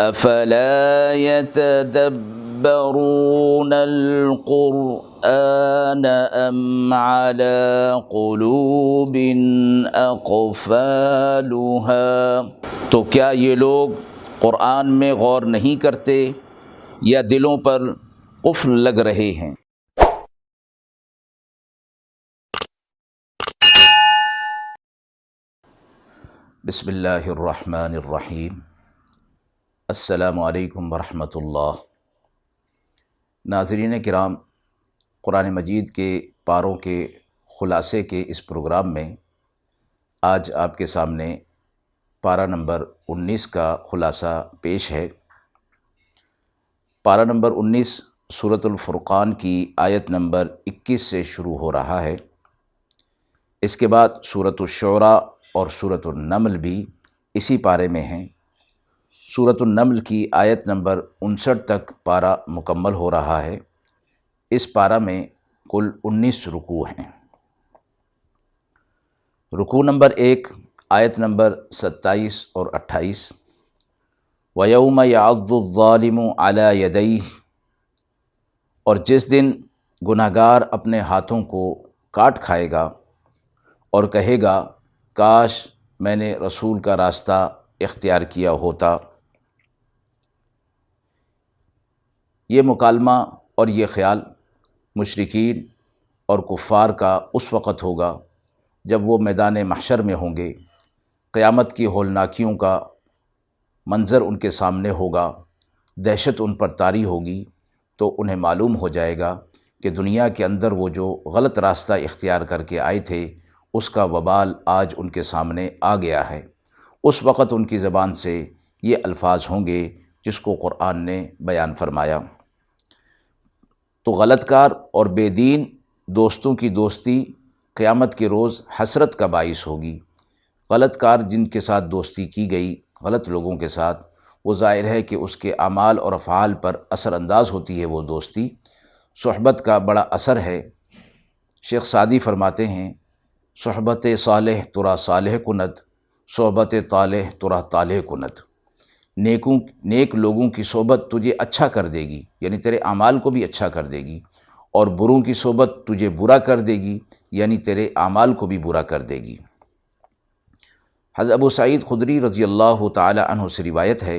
افلا يتدبرون القرآن ام على قلوب اقفالها، تو کیا یہ لوگ قرآن میں غور نہیں کرتے یا دلوں پر قفل لگ رہے ہیں؟ بسم اللہ الرحمن الرحیم۔ السلام علیکم ورحمۃ اللہ۔ ناظرین کرام، قرآن مجید کے پاروں کے خلاصے کے اس پروگرام میں آج آپ کے سامنے پارہ نمبر 19 کا خلاصہ پیش ہے۔ پارہ نمبر 19 سورۃ الفرقان کی آیت نمبر 21 سے شروع ہو رہا ہے۔ اس کے بعد سورۃ الشعراء اور سورۃ النمل بھی اسی پارے میں ہیں۔ سورۃ النمل کی آیت نمبر 59 تک پارہ مکمل ہو رہا ہے۔ اس پارہ میں کل 19 رکوع ہیں۔ رکوع نمبر 1 آیت نمبر 27 اور 28، وَيَوْمَ يَعَضُّ الظَّالِمُ عَلَى يَدَيْهِ، اور جس دن گناہگار اپنے ہاتھوں کو کاٹ کھائے گا اور کہے گا کاش میں نے رسول کا راستہ اختیار کیا ہوتا۔ یہ مکالمہ اور یہ خیال مشرکین اور کفار کا اس وقت ہوگا جب وہ میدان محشر میں ہوں گے۔ قیامت کی ہولناکیوں کا منظر ان کے سامنے ہوگا، دہشت ان پر طاری ہوگی، تو انہیں معلوم ہو جائے گا کہ دنیا کے اندر وہ جو غلط راستہ اختیار کر کے آئے تھے اس کا وبال آج ان کے سامنے آ گیا ہے۔ اس وقت ان کی زبان سے یہ الفاظ ہوں گے جس کو قرآن نے بیان فرمایا۔ تو غلط کار اور بے دین دوستوں کی دوستی قیامت کے روز حسرت کا باعث ہوگی۔ غلط کار جن کے ساتھ دوستی کی گئی، غلط لوگوں کے ساتھ، وہ ظاہر ہے کہ اس کے اعمال اور افعال پر اثر انداز ہوتی ہے وہ دوستی۔ صحبت کا بڑا اثر ہے۔ شیخ سعدی فرماتے ہیں صحبت صالح ترا صالح کند، صحبت طالح ترا طالح کند۔ نیک لوگوں کی صحبت تجھے اچھا کر دے گی، یعنی تیرے اعمال کو بھی اچھا کر دے گی، اور بروں کی صحبت تجھے برا کر دے گی، یعنی تیرے اعمال کو بھی برا کر دے گی۔ حضرت ابو سعید خدری رضی اللہ تعالی عنہ سے روایت ہے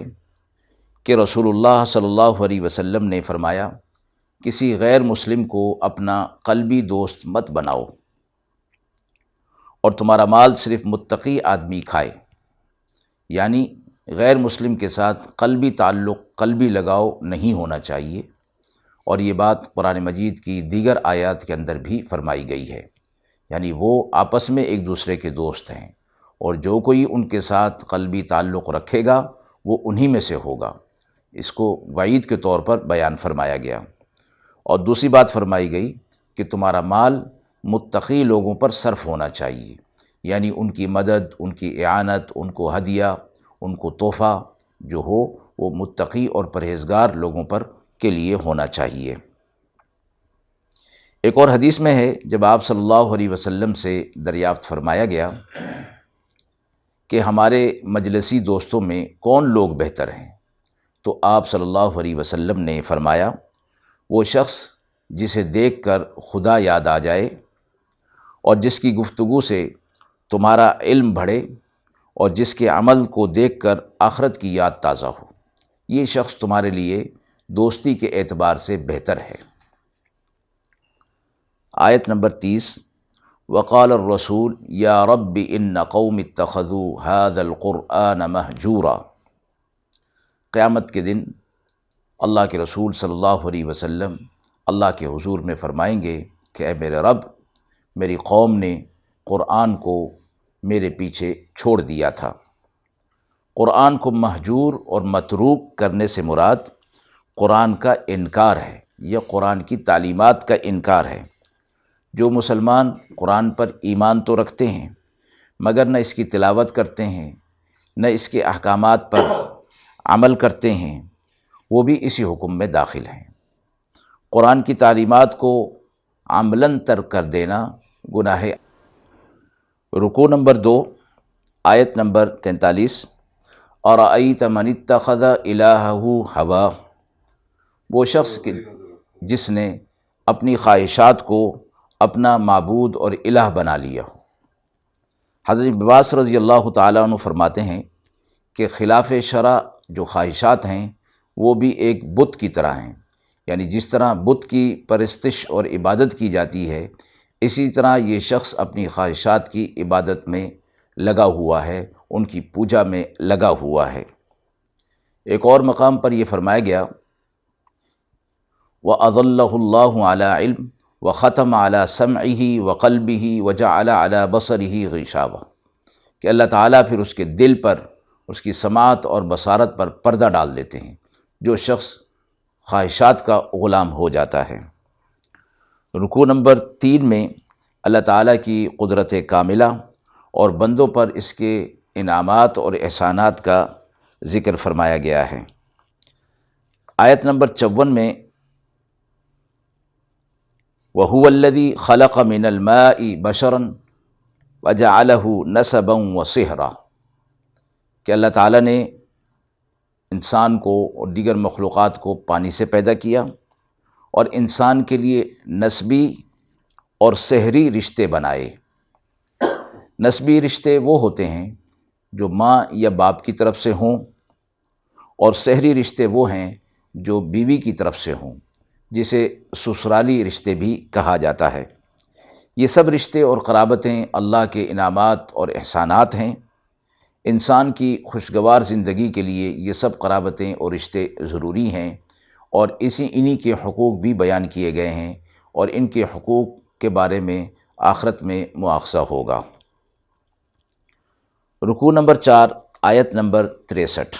کہ رسول اللہ صلی اللہ علیہ وسلم نے فرمایا کسی غیر مسلم کو اپنا قلبی دوست مت بناؤ، اور تمہارا مال صرف متقی آدمی کھائے، یعنی غیر مسلم کے ساتھ قلبی تعلق، قلبی لگاؤ نہیں ہونا چاہیے، اور یہ بات قرآن مجید کی دیگر آیات کے اندر بھی فرمائی گئی ہے، یعنی وہ آپس میں ایک دوسرے کے دوست ہیں، اور جو کوئی ان کے ساتھ قلبی تعلق رکھے گا وہ انہی میں سے ہوگا۔ اس کو وعید کے طور پر بیان فرمایا گیا۔ اور دوسری بات فرمائی گئی کہ تمہارا مال متقی لوگوں پر صرف ہونا چاہیے، یعنی ان کی مدد، ان کی اعانت، ان کو ہدیہ، ان کو تحفہ جو ہو وہ متقی اور پرہیزگار لوگوں پر کے لیے ہونا چاہیے۔ ایک اور حدیث میں ہے جب آپ صلی اللہ علیہ وسلم سے دریافت فرمایا گیا کہ ہمارے مجلسی دوستوں میں کون لوگ بہتر ہیں، تو آپ صلی اللہ علیہ وسلم نے فرمایا وہ شخص جسے دیکھ کر خدا یاد آ جائے، اور جس کی گفتگو سے تمہارا علم بڑھے، اور جس کے عمل کو دیکھ کر آخرت کی یاد تازہ ہو، یہ شخص تمہارے لیے دوستی کے اعتبار سے بہتر ہے۔ آیت نمبر 30، وقال الرسول یا رب ان قوم اتخذوا هذا القرآن مہجورا۔ قیامت کے دن اللہ کے رسول صلی اللہ علیہ وسلم اللہ کے حضور میں فرمائیں گے کہ اے میرے رب، میری قوم نے قرآن کو میرے پیچھے چھوڑ دیا تھا۔ قرآن کو مہجور اور متروک کرنے سے مراد قرآن کا انکار ہے، یا قرآن کی تعلیمات کا انکار ہے۔ جو مسلمان قرآن پر ایمان تو رکھتے ہیں مگر نہ اس کی تلاوت کرتے ہیں، نہ اس کے احکامات پر عمل کرتے ہیں، وہ بھی اسی حکم میں داخل ہیں۔ قرآن کی تعلیمات کو عملاً ترک کر دینا گناہ۔ رکوع نمبر 2 آیت نمبر 43، ارأیت من اتخذ الہہ ہوا، وہ شخص جس نے اپنی خواہشات کو اپنا معبود اور الہ بنا لیا ہو۔ حضرت ابن عباس رضی اللہ تعالیٰ عنہ فرماتے ہیں کہ خلاف شرع جو خواہشات ہیں وہ بھی ایک بت کی طرح ہیں، یعنی جس طرح بت کی پرستش اور عبادت کی جاتی ہے، اسی طرح یہ شخص اپنی خواہشات کی عبادت میں لگا ہوا ہے، ان کی پوجا میں لگا ہوا ہے۔ ایک اور مقام پر یہ فرمایا گیا وَأَضَلَّهُ اللَّهُ عَلَى عِلْمٍ وَخَتَمَ عَلَى سَمْعِهِ وَقَلْبِهِ وَجَعَلَ عَلَى بَصَرِهِ غِشَاوَةً، کہ اللہ تعالیٰ پھر اس کے دل پر، اس کی سماعت اور بصارت پر پردہ ڈال دیتے ہیں جو شخص خواہشات کا غلام ہو جاتا ہے۔ رکوع نمبر 3 میں اللہ تعالیٰ کی قدرت کاملہ اور بندوں پر اس کے انعامات اور احسانات کا ذکر فرمایا گیا ہے۔ آیت نمبر 54 میں وَهُوَ الَّذِي خَلَقَ مِنَ الْمَاءِ بَشَرًا وَجَعَلَهُ نَسَبًا وَصِهْرًا، کہ اللہ تعالیٰ نے انسان کو اور دیگر مخلوقات کو پانی سے پیدا کیا اور انسان کے لیے نسبی اور سحری رشتے بنائے۔ نسبی رشتے وہ ہوتے ہیں جو ماں یا باپ کی طرف سے ہوں، اور سحری رشتے وہ ہیں جو بیوی کی طرف سے ہوں، جسے سسرالی رشتے بھی کہا جاتا ہے۔ یہ سب رشتے اور قرابتیں اللہ کے انعامات اور احسانات ہیں۔ انسان کی خوشگوار زندگی کے لیے یہ سب قرابتیں اور رشتے ضروری ہیں، اور انہی کے حقوق بھی بیان کیے گئے ہیں، اور ان کے حقوق کے بارے میں آخرت میں مواخذہ ہوگا۔ رکوع نمبر 4 آیت نمبر 63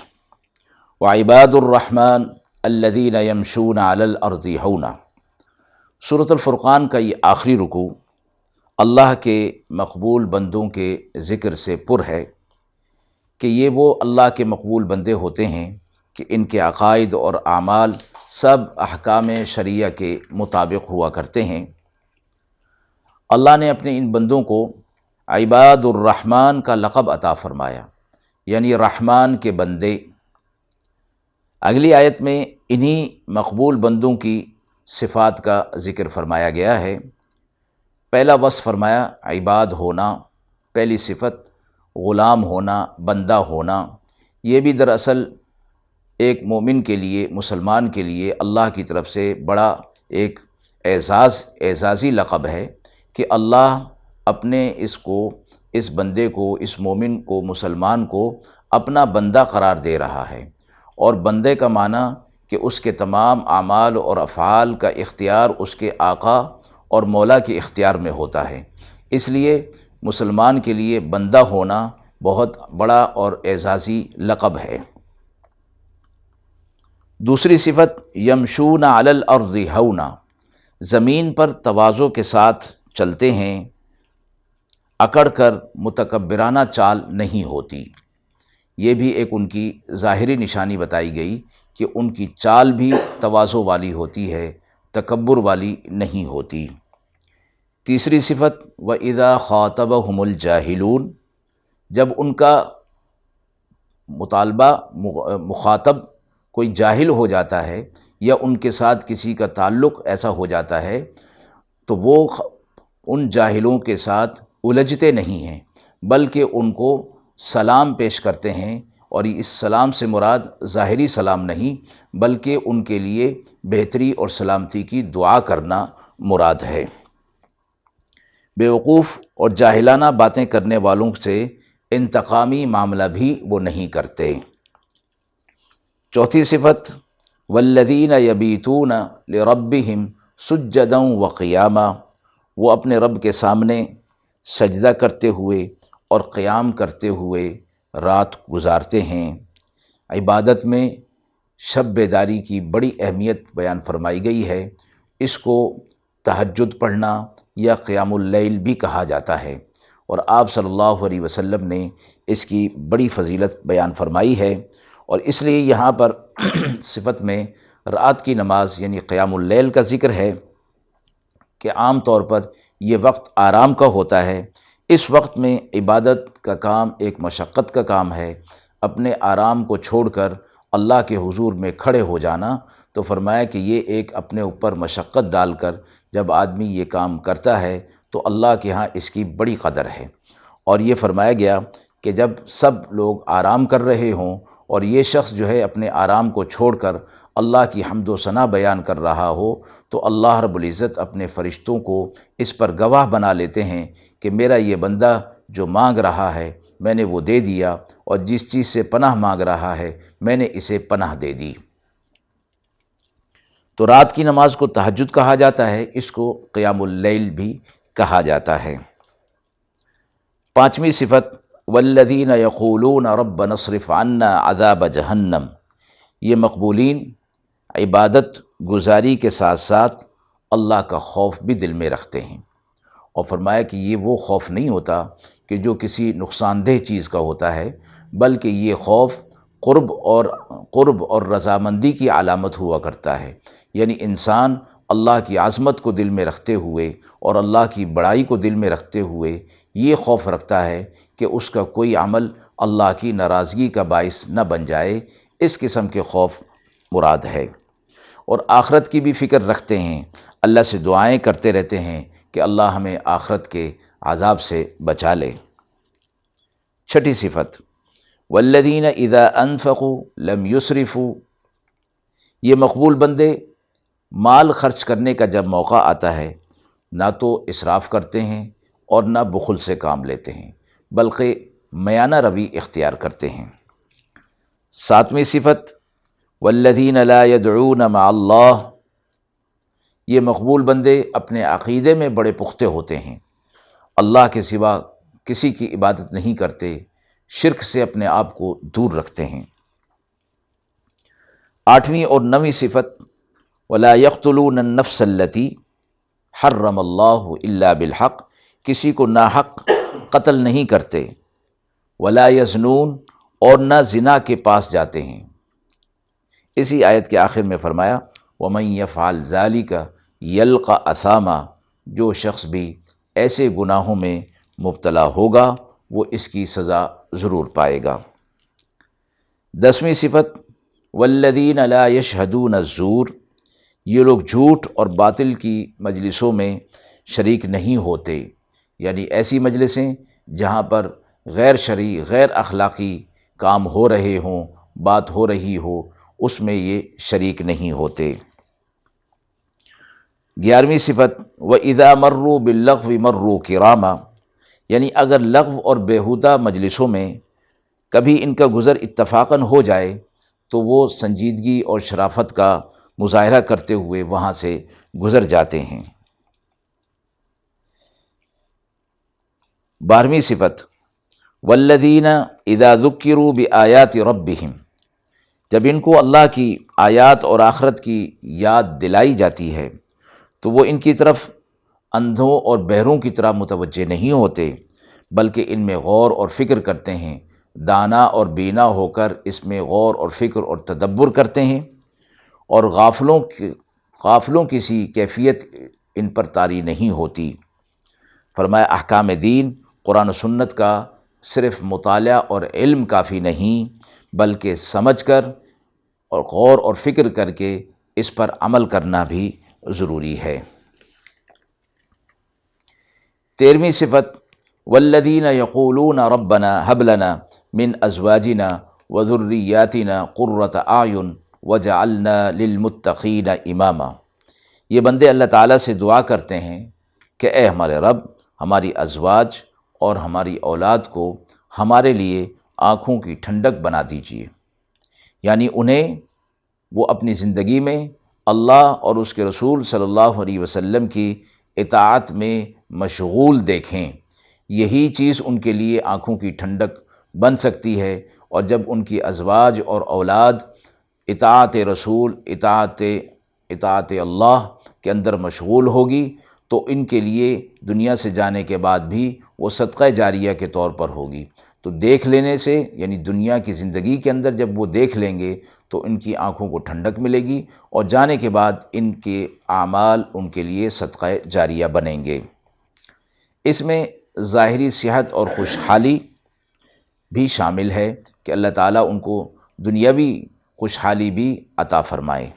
وَعِبَادُ الرَّحْمَنِ الَّذِينَ يَمْشُونَ عَلَى الْأَرْضِ هَوْنًا، سورۃ الفرقان کا یہ آخری رکوع اللہ کے مقبول بندوں کے ذکر سے پر ہے کہ یہ وہ اللہ کے مقبول بندے ہوتے ہیں کہ ان کے عقائد اور اعمال سب احکام شریعہ کے مطابق ہوا کرتے ہیں۔ اللہ نے اپنے ان بندوں کو عباد الرحمن کا لقب عطا فرمایا، یعنی رحمان کے بندے۔ اگلی آیت میں انہی مقبول بندوں کی صفات کا ذکر فرمایا گیا ہے۔ پہلا وصف فرمایا عباد ہونا، پہلی صفت غلام ہونا، بندہ ہونا۔ یہ بھی دراصل ایک مومن کے لیے، مسلمان کے لیے اللہ کی طرف سے بڑا ایک اعزازی لقب ہے کہ اللہ اپنے اس بندے کو، اس مومن کو، مسلمان کو اپنا بندہ قرار دے رہا ہے، اور بندے کا معنی کہ اس کے تمام اعمال اور افعال کا اختیار اس کے آقا اور مولا کے اختیار میں ہوتا ہے۔ اس لیے مسلمان کے لیے بندہ ہونا بہت بڑا اور اعزازی لقب ہے۔ دوسری صفت یمشون علی الارض ہونا، زمین پر تواضع کے ساتھ چلتے ہیں، اکڑ کر متکبرانہ چال نہیں ہوتی۔ یہ بھی ایک ان کی ظاہری نشانی بتائی گئی کہ ان کی چال بھی تواضع والی ہوتی ہے، تکبر والی نہیں ہوتی۔ تیسری صفت وَإِذَا خَاطَبَهُمُ الْجَاهِلُونَ، جب ان کا مخاطب کوئی جاہل ہو جاتا ہے یا ان کے ساتھ کسی کا تعلق ایسا ہو جاتا ہے تو وہ ان جاہلوں کے ساتھ الجھتے نہیں ہیں، بلکہ ان کو سلام پیش کرتے ہیں، اور اس سلام سے مراد ظاہری سلام نہیں بلکہ ان کے لیے بہتری اور سلامتی کی دعا کرنا مراد ہے۔ بیوقوف اور جاہلانہ باتیں کرنے والوں سے انتقامی معاملہ بھی وہ نہیں کرتے۔ چوتھی صفت والذین یبیتون لربہم سجدا وقیاما، وہ اپنے رب کے سامنے سجدہ کرتے ہوئے اور قیام کرتے ہوئے رات گزارتے ہیں۔ عبادت میں شب بیداری کی بڑی اہمیت بیان فرمائی گئی ہے۔ اس کو تہجد پڑھنا یا قیام اللیل بھی کہا جاتا ہے، اور آپ صلی اللہ علیہ وسلم نے اس کی بڑی فضیلت بیان فرمائی ہے، اور اس لیے یہاں پر صفت میں رات کی نماز یعنی قیام اللیل کا ذکر ہے کہ عام طور پر یہ وقت آرام کا ہوتا ہے۔ اس وقت میں عبادت کا کام ایک مشقت کا کام ہے۔ اپنے آرام کو چھوڑ کر اللہ کے حضور میں کھڑے ہو جانا، تو فرمایا کہ یہ ایک اپنے اوپر مشقت ڈال کر جب آدمی یہ کام کرتا ہے تو اللہ کے ہاں اس کی بڑی قدر ہے۔ اور یہ فرمایا گیا کہ جب سب لوگ آرام کر رہے ہوں اور یہ شخص جو ہے اپنے آرام کو چھوڑ کر اللہ کی حمد و ثنا بیان کر رہا ہو، تو اللہ رب العزت اپنے فرشتوں کو اس پر گواہ بنا لیتے ہیں کہ میرا یہ بندہ جو مانگ رہا ہے میں نے وہ دے دیا، اور جس چیز سے پناہ مانگ رہا ہے میں نے اسے پناہ دے دی۔ تو رات کی نماز کو تہجد کہا جاتا ہے، اس کو قیام اللیل بھی کہا جاتا ہے۔ پانچویں صفت والذین یقولون ربنا اصرف عنا عذاب جہنم، یہ مقبولین عبادت گزاری کے ساتھ ساتھ اللہ کا خوف بھی دل میں رکھتے ہیں، اور فرمایا کہ یہ وہ خوف نہیں ہوتا کہ جو کسی نقصان دہ چیز کا ہوتا ہے، بلکہ یہ خوف قرب اور رضامندی کی علامت ہوا کرتا ہے۔ یعنی انسان اللہ کی عظمت کو دل میں رکھتے ہوئے اور اللہ کی بڑائی کو دل میں رکھتے ہوئے یہ خوف رکھتا ہے کہ اس کا کوئی عمل اللہ کی ناراضگی کا باعث نہ بن جائے، اس قسم کے خوف مراد ہے۔ اور آخرت کی بھی فکر رکھتے ہیں، اللہ سے دعائیں کرتے رہتے ہیں کہ اللہ ہمیں آخرت کے عذاب سے بچا لے۔ چھٹی صفت والذین اذا انفقوا لم یسرفوا، یہ مقبول بندے مال خرچ کرنے کا جب موقع آتا ہے نہ تو اسراف کرتے ہیں اور نہ بخل سے کام لیتے ہیں، بلکہ میانہ روی اختیار کرتے ہیں۔ ساتویں صفت والذین لا يدعون مع اللہ، یہ مقبول بندے اپنے عقیدے میں بڑے پختہ ہوتے ہیں، اللہ کے سوا کسی کی عبادت نہیں کرتے، شرک سے اپنے آپ کو دور رکھتے ہیں۔ آٹھویں اور نویں صفت ولا يقتلون النفس التي حرم اللہ الا بالحق، کسی کو ناحق قتل نہیں کرتے، ولا یزنون، اور نہ زنا کے پاس جاتے ہیں۔ اسی آیت کے آخر میں فرمایا ومن یفعل ذلک یلقى اثاما، جو شخص بھی ایسے گناہوں میں مبتلا ہوگا وہ اس کی سزا ضرور پائے گا۔ دسویں صفت والذین لا یشہدون الزور، یہ لوگ جھوٹ اور باطل کی مجلسوں میں شریک نہیں ہوتے، یعنی ایسی مجلسیں جہاں پر غیر شرعی غیر اخلاقی کام ہو رہے ہوں، بات ہو رہی ہو، اس میں یہ شریک نہیں ہوتے۔ 11ویں صفت وَإِذَا مَرُّوا بِاللَّغْوِ مَرُّوا كِرَامًا، یعنی اگر لغو اور بیہودہ مجلسوں میں کبھی ان کا گزر اتفاقاً ہو جائے تو وہ سنجیدگی اور شرافت کا مظاہرہ کرتے ہوئے وہاں سے گزر جاتے ہیں۔ 12ویں صفت والذین اذا ذکروا بآیات ربہم، جب ان کو اللہ کی آیات اور آخرت کی یاد دلائی جاتی ہے تو وہ ان کی طرف اندھوں اور بہروں کی طرح متوجہ نہیں ہوتے، بلکہ ان میں غور اور فکر کرتے ہیں، دانا اور بینا ہو کر اس میں غور اور فکر اور تدبر کرتے ہیں، اور غافلوں کی سی کیفیت ان پر طاری نہیں ہوتی۔ فرمایا احکام دین قرآن و سنت کا صرف مطالعہ اور علم کافی نہیں، بلکہ سمجھ کر اور غور اور فکر کر کے اس پر عمل کرنا بھی ضروری ہے۔ 13ویں صفت والذین یقولون ربنا هب لنا من ازواجنا وذریاتنا قرۃ اعین وجعلنا للمتقین اماما، یہ بندے اللہ تعالیٰ سے دعا کرتے ہیں کہ اے ہمارے رب، ہماری ازواج اور ہماری اولاد کو ہمارے لیے آنکھوں کی ٹھنڈک بنا دیجیے، یعنی انہیں وہ اپنی زندگی میں اللہ اور اس کے رسول صلی اللہ علیہ وسلم کی اطاعت میں مشغول دیکھیں، یہی چیز ان کے لیے آنکھوں کی ٹھنڈک بن سکتی ہے۔ اور جب ان کی ازواج اور اولاد اطاعت رسول اطاعت اللہ کے اندر مشغول ہوگی تو ان کے لیے دنیا سے جانے کے بعد بھی وہ صدقہ جاریہ کے طور پر ہوگی۔ تو دیکھ لینے سے، یعنی دنیا کی زندگی کے اندر جب وہ دیکھ لیں گے تو ان کی آنکھوں کو ٹھنڈک ملے گی، اور جانے کے بعد ان کے اعمال ان کے لیے صدقہ جاریہ بنیں گے۔ اس میں ظاہری صحت اور خوشحالی، بھی شامل ہے کہ اللہ تعالیٰ ان کو دنیاوی خوشحالی بھی عطا فرمائے۔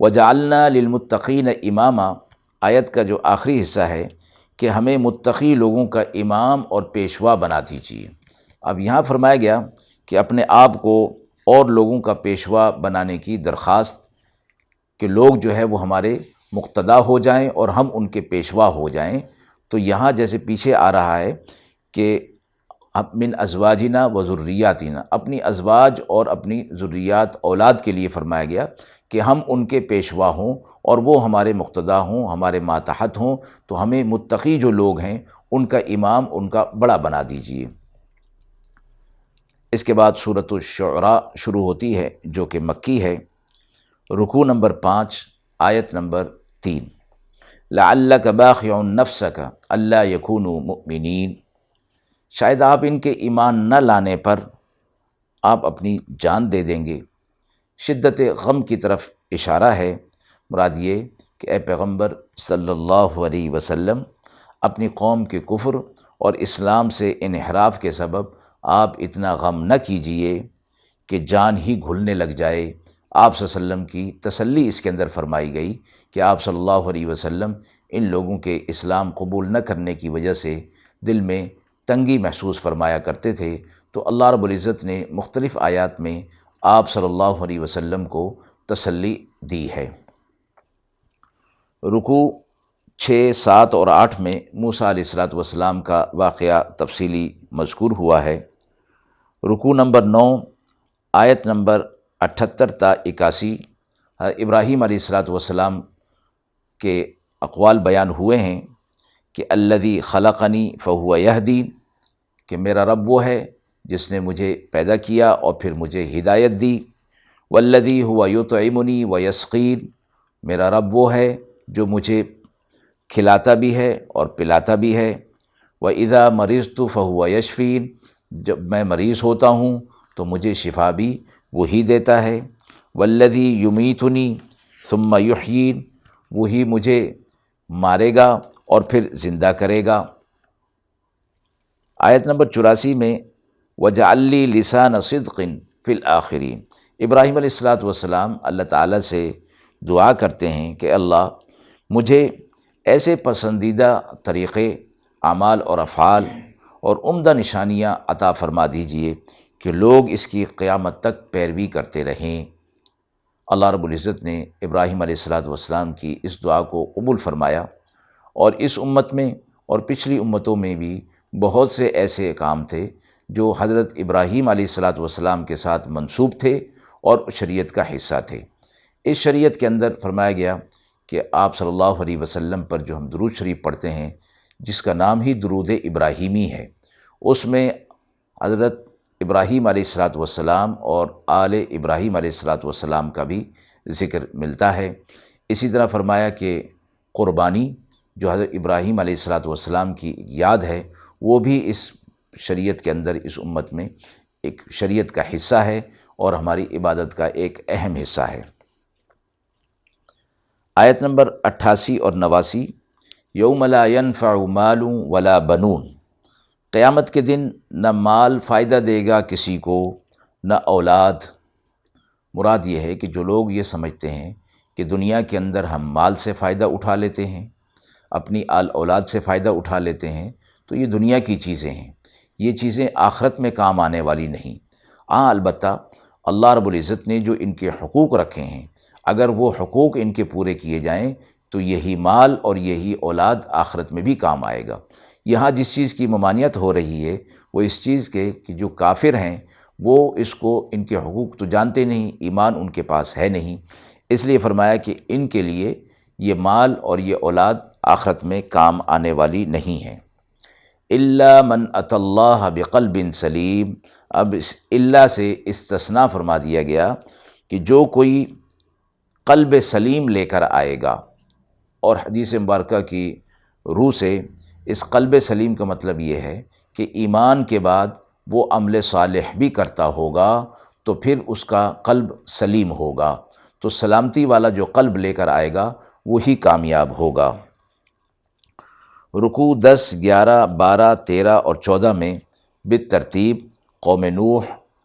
وَجَعَلْنَا لِلْمُتَّقِينَ إِمَامًا، آیت کا جو آخری حصہ ہے کہ ہمیں متقی لوگوں کا امام اور پیشوا بنا دیجیے۔ اب یہاں فرمایا گیا کہ اپنے آپ کو اور لوگوں کا پیشوا بنانے کی درخواست، کہ لوگ جو ہے وہ ہمارے مقتدا ہو جائیں اور ہم ان کے پیشوا ہو جائیں۔ تو یہاں جیسے پیچھے آ رہا ہے کہ من ازواجنا و ذریاتنا، اپنی ازواج اور اپنی ذریات اولاد کے لیے فرمایا گیا کہ ہم ان کے پیشوا ہوں اور وہ ہمارے مقتدا ہوں، ہمارے ماتحت ہوں، تو ہمیں متقی جو لوگ ہیں ان کا امام، ان کا بڑا بنا دیجیے۔ اس کے بعد سورۃ الشعراء شروع ہوتی ہے جو کہ مکی ہے، رکوع نمبر 5 آیت نمبر 3۔ لعلک باخع نفسک الا یکونوا مؤمنین، شاید آپ ان کے ایمان نہ لانے پر آپ اپنی جان دے دیں گے۔ شدت غم کی طرف اشارہ ہے، مراد یہ کہ اے پیغمبر صلی اللہ علیہ وسلم، اپنی قوم کے کفر اور اسلام سے انحراف کے سبب آپ اتنا غم نہ کیجئے کہ جان ہی گھلنے لگ جائے۔ آپ صلی اللہ علیہ وسلم کی تسلی اس کے اندر فرمائی گئی کہ آپ صلی اللہ علیہ وسلم ان لوگوں کے اسلام قبول نہ کرنے کی وجہ سے دل میں تنگی محسوس فرمایا کرتے تھے، تو اللہ رب العزت نے مختلف آیات میں آپ صلی اللہ علیہ وسلم کو تسلی دی ہے۔ رکوع 6، 7 اور 8 میں موسیٰ علیہ السلام کا واقعہ تفصیلی مذکور ہوا ہے۔ رکوع نمبر 9 آیت نمبر 78 تا 81 ابراہیم علیہ السلام کے اقوال بیان ہوئے ہیں کہ الذی خلقنی فہو یہدین، کہ میرا رب وہ ہے جس نے مجھے پیدا کیا اور پھر مجھے ہدایت دی۔ والذی ہوا یطعمنی ویسقین، میرا رب وہ ہے جو مجھے کھلاتا بھی ہے اور پلاتا بھی ہے۔ وَإِذَا مَرِضْتُ فَهُوَ يَشْفِينِ، جب میں مریض ہوتا ہوں تو مجھے شفا بھی وہی دیتا ہے۔ وَالَّذِي يُمِيتُنِي ثُمَّ يُحْيِينِ، وہی مجھے مارے گا اور پھر زندہ کرے گا۔ آیت نمبر 84 میں وَجَعَلْ لِي لِسَانَ صِدْقٍ فِي الْآخِرِينَ، ابراہیم علیہ السلام اللہ تعالیٰ سے دعا کرتے ہیں کہ اللہ مجھے ایسے پسندیدہ طریقے، اعمال اور افعال اور عمدہ نشانیاں عطا فرما دیجئے کہ لوگ اس کی قیامت تک پیروی کرتے رہیں۔ اللہ رب العزت نے ابراہیم علیہ السلام کی اس دعا کو قبول فرمایا، اور اس امت میں اور پچھلی امتوں میں بھی بہت سے ایسے کام تھے جو حضرت ابراہیم علیہ السلام کے ساتھ منسوب تھے اور شریعت کا حصہ تھے۔ اس شریعت کے اندر فرمایا گیا کہ آپ صلی اللہ علیہ وسلم پر جو ہم درود شریف پڑھتے ہیں، جس کا نام ہی درود ابراہیمی ہے، اس میں حضرت ابراہیم علیہ السلام اور آل ابراہیم علیہ السلام کا بھی ذکر ملتا ہے۔ اسی طرح فرمایا کہ قربانی جو حضرت ابراہیم علیہ السلام کی یاد ہے، وہ بھی اس شریعت کے اندر، اس امت میں ایک شریعت کا حصہ ہے اور ہماری عبادت کا ایک اہم حصہ ہے۔ آیت نمبر 88 اور 89 یوم لا ینفع مال ولا بنون، قیامت کے دن نہ مال فائدہ دے گا کسی کو، نہ اولاد۔ مراد یہ ہے کہ جو لوگ یہ سمجھتے ہیں کہ دنیا کے اندر ہم مال سے فائدہ اٹھا لیتے ہیں، اپنی اولاد سے فائدہ اٹھا لیتے ہیں، تو یہ دنیا کی چیزیں ہیں، یہ چیزیں آخرت میں کام آنے والی نہیں۔ البتہ اللہ رب العزت نے جو ان کے حقوق رکھے ہیں، اگر وہ حقوق ان کے پورے کیے جائیں تو یہی مال اور یہی اولاد آخرت میں بھی کام آئے گا۔ یہاں جس چیز کی ممانعت ہو رہی ہے وہ اس چیز کے کہ جو کافر ہیں وہ اس کو، ان کے حقوق تو جانتے نہیں، ایمان ان کے پاس ہے نہیں، اس لیے فرمایا کہ ان کے لیے یہ مال اور یہ اولاد آخرت میں کام آنے والی نہیں ہے۔ الا من اتی اللہ بقلب سلیم، اب اس اللہ سے استثناء فرما دیا گیا کہ جو کوئی قلب سلیم لے کر آئے گا، اور حدیث مبارکہ کی روح سے اس قلب سلیم کا مطلب یہ ہے کہ ایمان کے بعد وہ عمل صالح بھی کرتا ہوگا تو پھر اس کا قلب سلیم ہوگا، تو سلامتی والا جو قلب لے کر آئے گا وہی کامیاب ہوگا۔ رکوع 10، 11، 12، 13 اور 14 میں بالترتیب قوم نوح،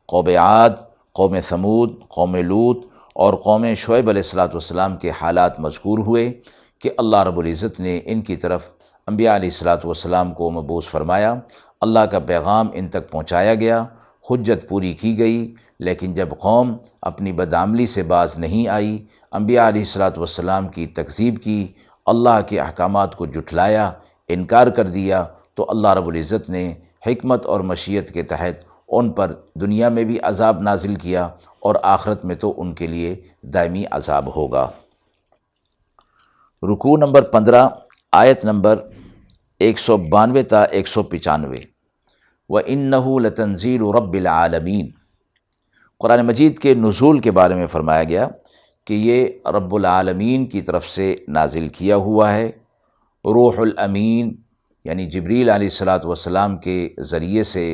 قوم عاد، قوم ثمود، قوم لوط اور قوم شعیب علیہ السلام کے حالات مذکور ہوئے کہ اللہ رب العزت نے ان کی طرف انبیاء علیہ السلام کو مبعوث فرمایا، اللہ کا پیغام ان تک پہنچایا گیا، حجت پوری کی گئی، لیکن جب قوم اپنی بدعملی سے باز نہیں آئی، انبیاء علیہ السلام کی تکذیب کی، اللہ کے احکامات کو جھٹلایا، انکار کر دیا، تو اللہ رب العزت نے حکمت اور مشیت کے تحت ان پر دنیا میں بھی عذاب نازل کیا اور آخرت میں تو ان کے لیے دائمی عذاب ہوگا۔ رکوع نمبر 15، آیت نمبر 192 تا 195۔ وَإِنَّهُ لَتَنزِيلُ رَبِّ الْعَالَمِينَ۔ قرآن مجید کے نزول کے بارے میں فرمایا گیا کہ یہ رب العالمین کی طرف سے نازل کیا ہوا ہے، روح الامین یعنی جبریل علیہ السلام کے ذریعے سے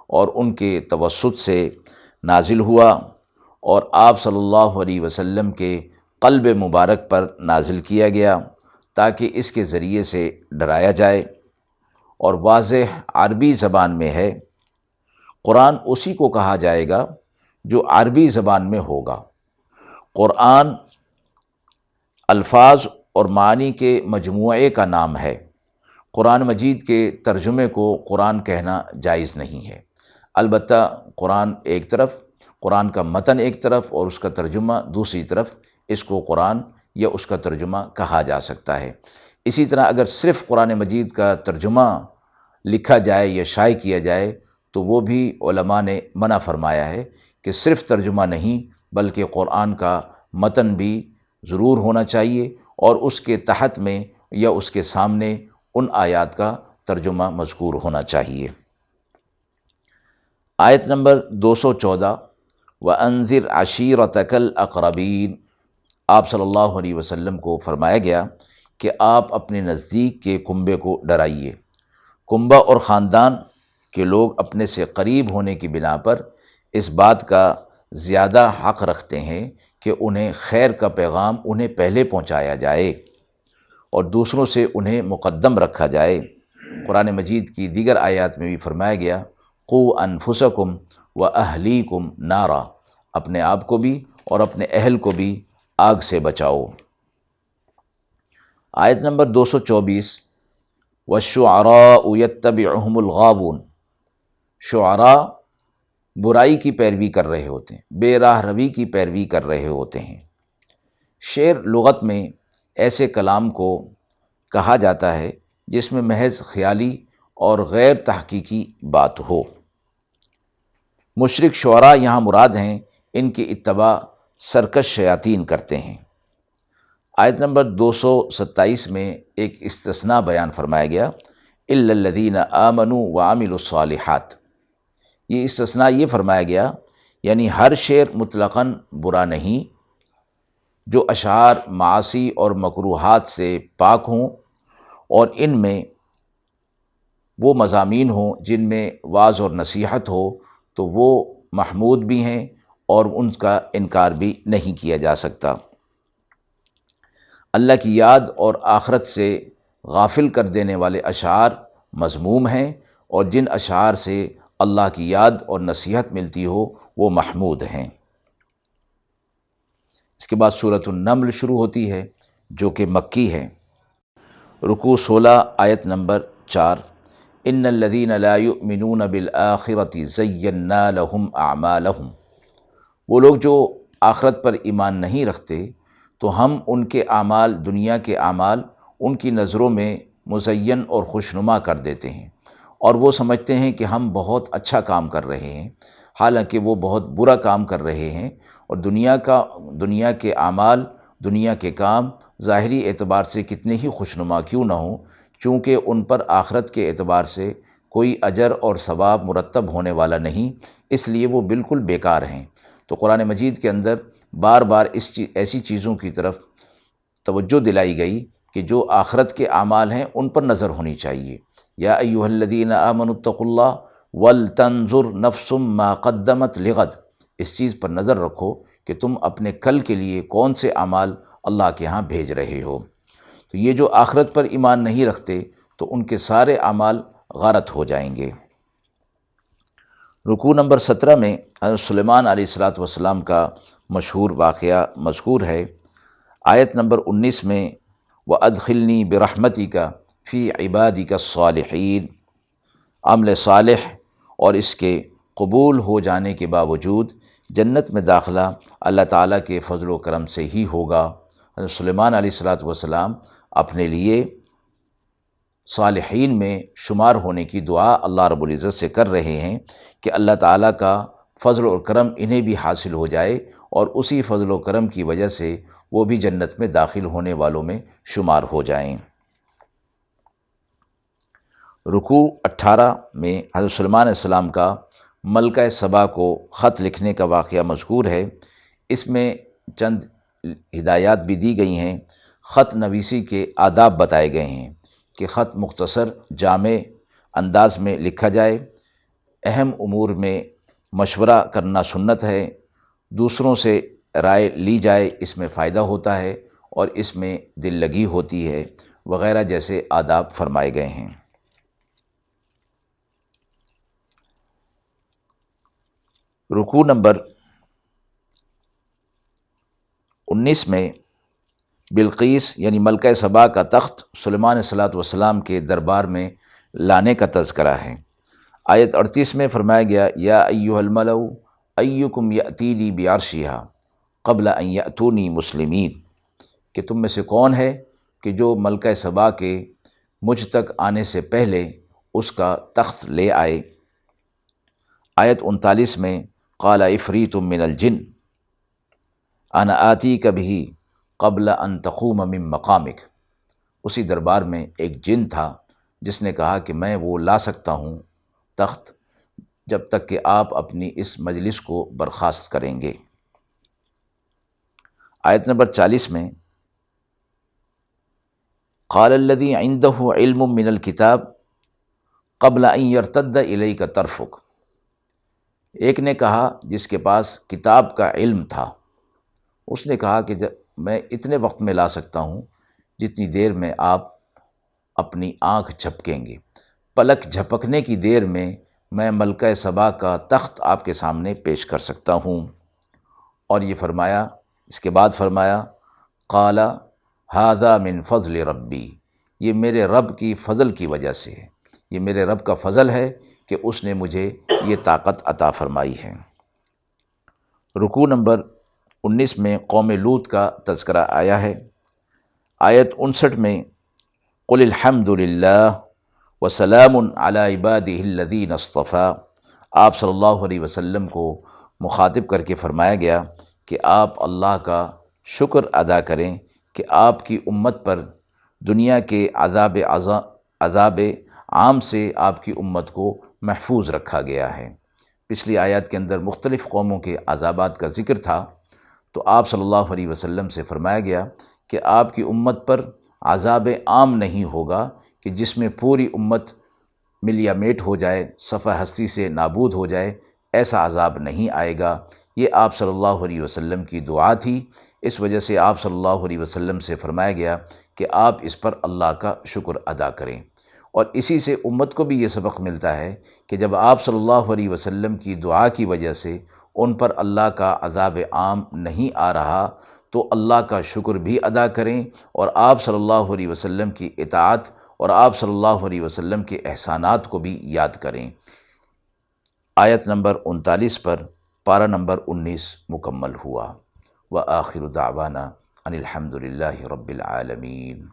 اور ان کے توسط سے نازل ہوا، اور آپ صلی اللہ علیہ وسلم کے قلب مبارک پر نازل کیا گیا تاکہ اس کے ذریعے سے ڈرایا جائے، اور واضح عربی زبان میں ہے۔ قرآن اسی کو کہا جائے گا جو عربی زبان میں ہوگا۔ قرآن الفاظ اور معنی کے مجموعے کا نام ہے۔ قرآن مجید کے ترجمے کو قرآن کہنا جائز نہیں ہے، البتہ قرآن ایک طرف، قرآن کا متن ایک طرف اور اس کا ترجمہ دوسری طرف، اس کو قرآن یا اس کا ترجمہ کہا جا سکتا ہے۔ اسی طرح اگر صرف قرآن مجید کا ترجمہ لکھا جائے یا شائع کیا جائے تو وہ بھی علماء نے منع فرمایا ہے کہ صرف ترجمہ نہیں بلکہ قرآن کا متن بھی ضرور ہونا چاہیے، اور اس کے تحت میں یا اس کے سامنے ان آیات کا ترجمہ مذکور ہونا چاہیے۔ آیت نمبر 214، وَأَنذِرْ عَشِيرَتَكَ الْأَقْرَبِينَ۔ آپ صلی اللہ علیہ وسلم کو فرمایا گیا کہ آپ اپنے نزدیک کے کنبے کو ڈرائیے۔ کنبہ اور خاندان کے لوگ اپنے سے قریب ہونے کی بنا پر اس بات کا زیادہ حق رکھتے ہیں کہ انہیں خیر کا پیغام انہیں پہلے پہنچایا جائے اور دوسروں سے انہیں مقدم رکھا جائے۔ قرآن مجید کی دیگر آیات میں بھی فرمایا گیا، قُوا أَنفُسَكُمْ وَأَهْلِيكُمْ نَارًا، اپنے آپ کو بھی اور اپنے اہل کو بھی آگ سے بچاؤ۔ آیت نمبر 224، وَالشُّعَرَاءُ يَتَّبِعُهُمُ الْغَاوُونَ۔ شعراء برائی کی پیروی کر رہے ہوتے ہیں، بے راہ روی کی پیروی کر رہے ہوتے ہیں۔ شعر لغت میں ایسے کلام کو کہا جاتا ہے جس میں محض خیالی اور غیر تحقیقی بات ہو۔ مشرک شعراء یہاں مراد ہیں، ان کی اتباع سرکش شیاطین کرتے ہیں۔ آیت نمبر 227 میں ایک استثناء بیان فرمایا گیا، إِلَّا الَّذِينَ آمَنُوا وَعَمِلُوا الصَّالِحَاتِ۔ یہ استثناء یہ فرمایا گیا یعنی ہر شعر مطلقاً برا نہیں، جو اشعار معاصی اور مکروہات سے پاک ہوں اور ان میں وہ مضامین ہوں جن میں وعظ اور نصیحت ہو تو وہ محمود بھی ہیں اور ان کا انکار بھی نہیں کیا جا سکتا۔ اللہ کی یاد اور آخرت سے غافل کر دینے والے اشعار مذموم ہیں، اور جن اشعار سے اللہ کی یاد اور نصیحت ملتی ہو وہ محمود ہیں۔ اس کے بعد سورۃ النمل شروع ہوتی ہے جو کہ مکی ہے۔ رکوع 16، آیت نمبر 4، ان الذین لا یؤمنون بالآخرۃ زینا لہم اعمالہم۔ وہ لوگ جو آخرت پر ایمان نہیں رکھتے تو ہم ان کے اعمال، دنیا کے اعمال، ان کی نظروں میں مزین اور خوشنما کر دیتے ہیں، اور وہ سمجھتے ہیں کہ ہم بہت اچھا کام کر رہے ہیں، حالانکہ وہ بہت برا کام کر رہے ہیں۔ اور دنیا کے اعمال، دنیا کے کام ظاہری اعتبار سے کتنے ہی خوشنما کیوں نہ ہوں، چونکہ ان پر آخرت کے اعتبار سے کوئی اجر اور ثواب مرتب ہونے والا نہیں، اس لیے وہ بالکل بیکار ہیں۔ تو قرآن مجید کے اندر بار بار ایسی چیزوں کی طرف توجہ دلائی گئی کہ جو آخرت کے اعمال ہیں ان پر نظر ہونی چاہیے۔ یا ایھا الذین آمنوا اتقوا اللہ ولتنظر نفس ما قدمت لغد، اس چیز پر نظر رکھو کہ تم اپنے کل کے لیے کون سے اعمال اللہ کے ہاں بھیج رہے ہو۔ تو یہ جو آخرت پر ایمان نہیں رکھتے تو ان کے سارے اعمال غارت ہو جائیں گے۔ رکوع نمبر 17 میں حضرت سلیمان علیہ الصلاۃ والسلام کا مشہور واقعہ مذکور ہے۔ آیت نمبر 19 میں وَأَدْخِلْنِي بِرَحْمَتِكَ فِي عِبَادِكَ الصَّالِحِينَ، عمل صالح اور اس کے قبول ہو جانے کے باوجود جنت میں داخلہ اللہ تعالیٰ کے فضل و کرم سے ہی ہوگا۔ حضرت سلیمان علیہ الصلاۃ والسلام اپنے لیے صالحین میں شمار ہونے کی دعا اللہ رب العزت سے کر رہے ہیں کہ اللہ تعالیٰ کا فضل و کرم انہیں بھی حاصل ہو جائے اور اسی فضل و کرم کی وجہ سے وہ بھی جنت میں داخل ہونے والوں میں شمار ہو جائیں۔ رکوع 18 میں حضرت سلیمان علیہ السلام کا ملکہ سبا کو خط لکھنے کا واقعہ مذکور ہے۔ اس میں چند ہدایات بھی دی گئی ہیں۔ خط نویسی کے آداب بتائے گئے ہیں کہ خط مختصر جامع انداز میں لکھا جائے، اہم امور میں مشورہ کرنا سنت ہے، دوسروں سے رائے لی جائے، اس میں فائدہ ہوتا ہے اور اس میں دل لگی ہوتی ہے وغیرہ جیسے آداب فرمائے گئے ہیں۔ رکوع نمبر 19 میں بلقیس یعنی ملکہ سبا کا تخت سلیمان علیہ الصلاۃ والسلام کے دربار میں لانے کا تذکرہ ہے۔ آیت 38 میں فرمایا گیا یا ایھا الملأ ایکم یأتینی بعرشھا قبل ان یأتونی مسلمین، کہ تم میں سے کون ہے کہ جو ملکہ سبا کے مجھ تک آنے سے پہلے اس کا تخت لے آئے۔ آیت 39 میں قال عفریت من الجن انا آتیک بہ قبل ان تقوم من مقامک، اسی دربار میں ایک جن تھا جس نے کہا کہ میں وہ لا سکتا ہوں تخت جب تک کہ آپ اپنی اس مجلس کو برخاست کریں گے۔ آیت نمبر 40 میں قال الذی عندہ علم من الکتاب قبل ان یرتد الیک طرفک، ایک نے کہا جس کے پاس کتاب کا علم تھا، اس نے کہا کہ میں اتنے وقت میں لا سکتا ہوں جتنی دیر میں آپ اپنی آنکھ جھپکیں گے، پلک جھپکنے کی دیر میں میں ملکہ سبا کا تخت آپ کے سامنے پیش کر سکتا ہوں۔ اور یہ فرمایا، اس کے بعد فرمایا قال ھذا من فضل ربی، یہ میرے رب کی فضل کی وجہ سے ہے، یہ میرے رب کا فضل ہے کہ اس نے مجھے یہ طاقت عطا فرمائی ہے۔ رکوع نمبر 19 میں قوم لوط کا تذکرہ آیا ہے۔ آیت 59 میں قل الحمد للہ وسلام علی عبادہ الذین اصطفیٰ، آپ صلی اللہ علیہ وسلم کو مخاطب کر کے فرمایا گیا کہ آپ اللہ کا شکر ادا کریں کہ آپ کی امت پر دنیا کے عذاب عام سے آپ کی امت کو محفوظ رکھا گیا ہے۔ پچھلی آیات کے اندر مختلف قوموں کے عذابات کا ذکر تھا، تو آپ صلی اللہ علیہ وسلم سے فرمایا گیا کہ آپ کی امت پر عذاب عام نہیں ہوگا کہ جس میں پوری امت ملیا میٹ ہو جائے، صفحہ ہستی سے نابود ہو جائے، ایسا عذاب نہیں آئے گا۔ یہ آپ صلی اللہ علیہ وسلم کی دعا تھی، اس وجہ سے آپ صلی اللہ علیہ وسلم سے فرمایا گیا کہ آپ اس پر اللہ کا شکر ادا کریں۔ اور اسی سے امت کو بھی یہ سبق ملتا ہے کہ جب آپ صلی اللہ علیہ وسلم کی دعا کی وجہ سے ان پر اللہ کا عذاب عام نہیں آ رہا تو اللہ کا شکر بھی ادا کریں اور آپ صلی اللہ علیہ وسلم کی اطاعت اور آپ صلی اللہ علیہ وسلم کے احسانات کو بھی یاد کریں۔ آیت نمبر 39 پر پارہ نمبر 19 مکمل ہوا۔ وآخر دعوانا ان الحمد للہ رب العالمین۔